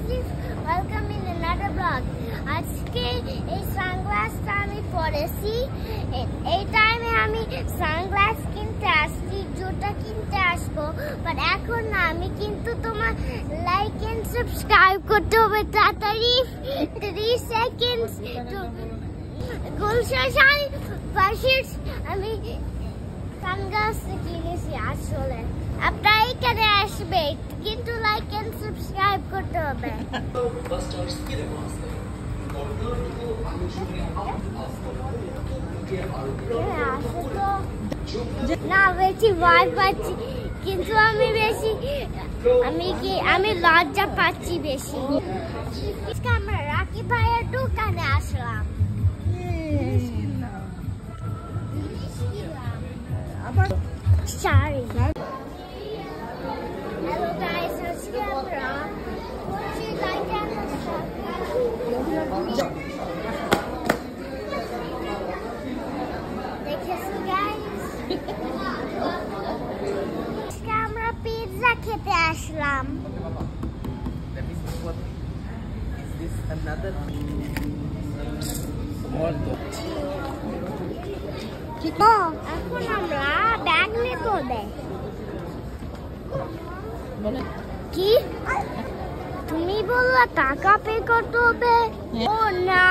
Asif, welcome in another vlog. আজকে এই সানগ্লাসটা আমি পরেছি। এই টাইমে আমি সানগ্লাস কিনতে আসছি, জুতা কিনতে আসবো, বাট এখন না। আমি কিন্তু তোমার লাইক এন্ড সাবস্ক্রাইব করতে হবে তাড়াতাড়ি। 3 সেকেন্ডস গুলশান পাশের আমি সানগ্লাস কিনেছি। আসলে আপনারা এখানে আসবে, কিন্তু লাইক এন্ড সাবস্ক্রাইব করতে হবে। না বেশি ভয় পাচ্ছি, কিন্তু আমি লজ্জা পাচ্ছি বেশি। আমরা রাকি ভাইয়ের দোকানে আসলাম। Sorry. Hello guys, আজকে আমরা কোচি লাইকেন দেখেছি guys। আজকে আমরা পিৎজা খেতে আসলাম। Is this another? এখন আমরা ব্যাগ নেব। কি তুমি বললা টাকা পে করতে হবে? ও না,